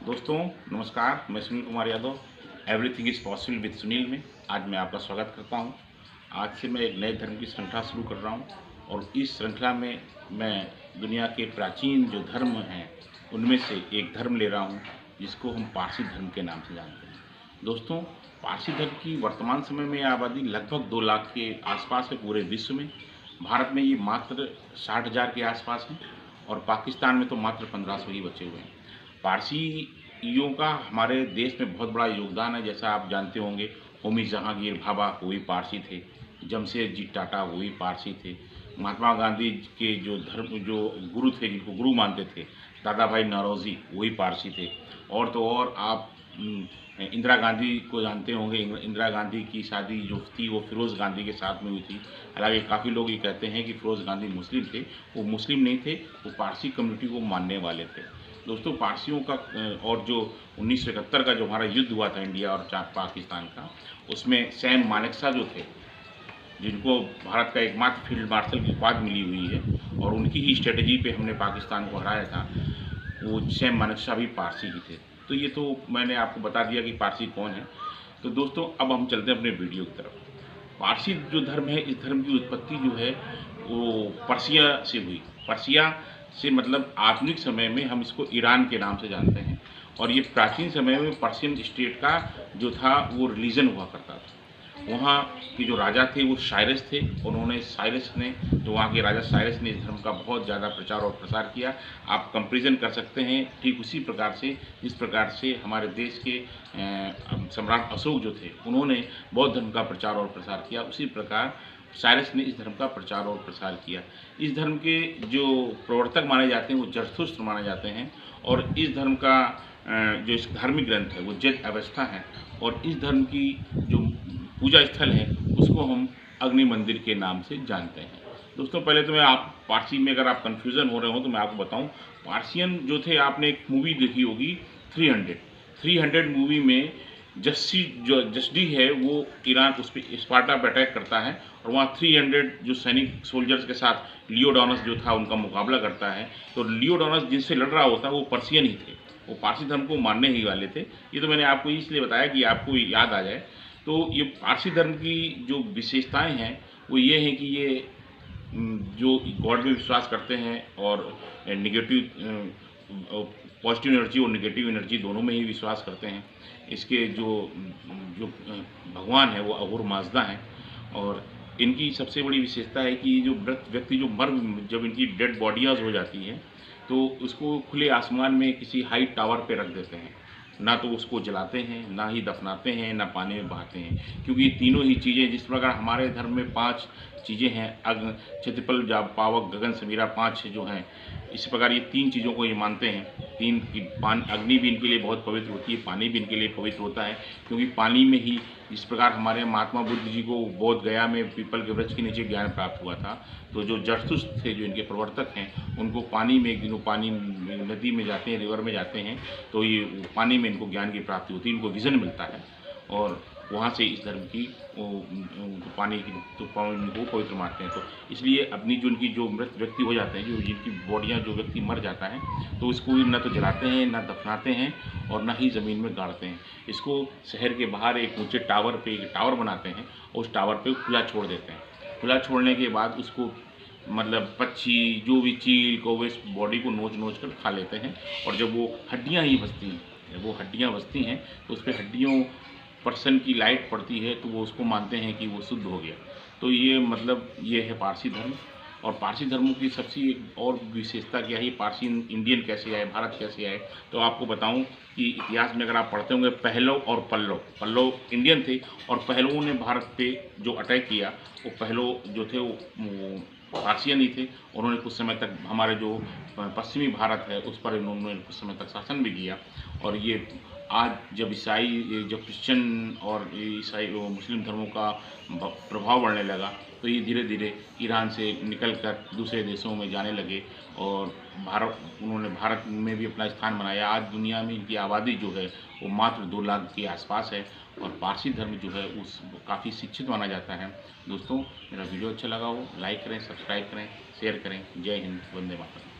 दोस्तों नमस्कार, मैं Sunil Kumar Yadav everything is possible with Sunil में आज मैं आपका स्वागत करता हूं। आज से मैं एक नए धर्म की श्रृंखला शुरू कर रहा हूं और इस श्रृंखला में मैं दुनिया के प्राचीन जो धर्म हैं उनमें से एक धर्म ले रहा हूं जिसको हम पारसी धर्म के नाम से जानते हैं। दोस्तों, पारसी धर्म की वर्तमान समय में आबादी लगभग 2 लाख के आसपास है पूरे विश्व में। भारत में ये मात्र 60,000 के आसपास है और पाकिस्तान में तो मात्र 1500 ही बचे हुए हैं। पारसियों का हमारे देश में बहुत बड़ा योगदान है। जैसा आप जानते होंगे, होमी जहांगीर भाभा वो भी पारसी थे, जमशेदजी टाटा वो भी पारसी थे, महात्मा गांधी के जो गुरु थे, जिनको गुरु मानते थे, दादा भाई नौरोजी वो भी पारसी थे। और तो और आप इंदिरा गांधी को जानते होंगे। इंदिरा गांधी की शादी जो थी वो फिरोज़ गांधी के साथ में हुई थी। हालांकि काफ़ी लोग ये कहते हैं कि फिरोज़ गांधी मुस्लिम थे, वो मुस्लिम नहीं थे, वो पारसी कम्युनिटी को मानने वाले थे। दोस्तों, पारसियों का और जो 1971 का जो हमारा युद्ध हुआ था इंडिया और पाकिस्तान का, उसमें सैम मानेकशॉ जो थे, जिनको भारत का एकमात्र फील्ड मार्शल की उपाधि मिली हुई है और उनकी ही स्ट्रेटजी पे हमने पाकिस्तान को हराया था, वो सैम मानेकशॉ भी पारसी ही थे। तो ये तो मैंने आपको बता दिया कि पारसी कौन है। तो दोस्तों, अब हम चलते हैं अपने वीडियो की तरफ। पारसी जो धर्म है, इस धर्म की उत्पत्ति जो है वो पर्सिया से हुई। पर्सिया से मतलब आधुनिक समय में हम इसको ईरान के नाम से जानते हैं। और ये प्राचीन समय में पर्शियन स्टेट का जो था वो रिलीजन हुआ करता था। वहाँ के जो राजा थे वो साइरस थे। उन्होंने साइरस ने जो वहाँ के राजा साइरस ने इस धर्म का बहुत ज़्यादा प्रचार और प्रसार किया। आप कंपैरिजन कर सकते हैं ठीक उसी प्रकार से जिस प्रकार से हमारे देश के सम्राट अशोक जो थे उन्होंने बौद्ध धर्म का प्रचार और प्रसार किया, उसी प्रकार साइरस ने इस धर्म का प्रचार और प्रसार किया। इस धर्म के जो प्रवर्तक माने जाते हैं वो जरथुस्त्र माने जाते हैं और इस धर्म का जो इस धार्मिक ग्रंथ है वो वेद अवस्था है। और इस धर्म की जो पूजा स्थल है उसको हम अग्नि मंदिर के नाम से जानते हैं। दोस्तों, पहले तो मैं आप पारसी में अगर आप कन्फ्यूज़न हो रहे हो तो मैं आपको बताऊं, पारसियन जो थे, आपने एक मूवी देखी होगी 300 मूवी में जस्डी है वो ईरान उस पर स्पार्टा पर अटैक करता है और वहाँ 300 जो सैनिक सोल्जर्स के साथ लियोडोनस जो था उनका मुकाबला करता है। तो लियोडोनस जिनसे लड़ रहा होता है वो पर्सियन ही थे, वो पारसी धर्म को मानने ही वाले थे। ये तो मैंने आपको इसलिए बताया कि आपको याद आ जाए। तो ये पारसी धर्म की जो विशेषताएं हैं वो ये हैं कि ये जो गॉड में विश्वास करते हैं और नेगेटिव पॉजिटिव एनर्जी और नेगेटिव एनर्जी दोनों में ही विश्वास करते हैं। इसके जो जो भगवान है वो अघोर माजदा हैं। और इनकी सबसे बड़ी विशेषता है कि जो मृत व्यक्ति जो जब इनकी डेड बॉडीज हो जाती हैं तो उसको खुले आसमान में किसी हाई टावर पे रख देते हैं। ना तो उसको जलाते हैं, ना ही दफनाते हैं, ना पानी में बहाते हैं, क्योंकि ये तीनों ही चीज़ें जिस प्रकार हमारे धर्म में 5 चीज़ें हैं, अग्नि, क्षितिपल, जाप, पावक, गगन, समीरा, 5 जो हैं, इस प्रकार ये 3 चीज़ों को ये मानते हैं। 3 की अग्नि भी इनके लिए बहुत पवित्र होती है, पानी भी इनके लिए पवित्र होता है, क्योंकि पानी में ही जिस प्रकार हमारे महात्मा बुद्ध जी को बोध गया में पीपल के वृक्ष के नीचे ज्ञान प्राप्त हुआ था, तो जो जरथुस्त्र थे, जो इनके प्रवर्तक हैं, उनको पानी में एक दिन वो पानी नदी में जाते हैं, रिवर में जाते हैं, तो ये पानी में इनको ज्ञान की प्राप्ति होती है, इनको विज़न मिलता है और वहाँ से इस धर्म की पानी की तो को पवित्र मानते हैं। तो इसलिए अपनी जो उनकी जो मृत व्यक्ति हो जाते हैं, जो जिनकी बॉडियाँ जो व्यक्ति मर जाता है, तो इसको न तो जलाते हैं, न दफनाते हैं और न ही ज़मीन में गाड़ते हैं। इसको शहर के बाहर एक ऊँचे टावर पे एक टावर बनाते हैं और उस टावर पे खुला छोड़ देते हैं। खुला छोड़ने के बाद उसको मतलब पक्षी जो भी चील कौवे बॉडी को नोच कर खा लेते हैं और जब वो हड्डियाँ ही बचती हैं, जब वो हड्डियाँ बचती हैं तो उस पर हड्डियों पर्सन की लाइट पड़ती है तो वो उसको मानते हैं कि वो शुद्ध हो गया। तो ये मतलब ये है पारसी धर्म। और पारसी धर्मों की सबसे एक और विशेषता क्या है, पारसी इंडियन कैसे आए, भारत कैसे आए, तो आपको बताऊं कि इतिहास में अगर आप पढ़ते होंगे पहलव और पल्लव इंडियन थे और पहलवों ने भारत पे जो अटैक किया वो पहलव जो थे वो पारसियन ही थे। उन्होंने कुछ समय तक हमारे जो पश्चिमी भारत है उस पर इन्होंने कुछ समय तक शासन भी किया। और ये आज जब जब क्रिश्चियन और ईसाई मुस्लिम धर्मों का प्रभाव बढ़ने लगा तो ये धीरे धीरे ईरान से निकल कर दूसरे देशों में जाने लगे और उन्होंने भारत में भी अपना स्थान बनाया। आज दुनिया में इनकी आबादी जो है वो मात्र 2 लाख के आसपास है और पारसी धर्म जो है उस काफ़ी शिक्षित माना जाता है। दोस्तों, मेरा वीडियो अच्छा लगा हो लाइक करें, सब्सक्राइब करें, शेयर करें। जय हिंद, वंदे मातरम।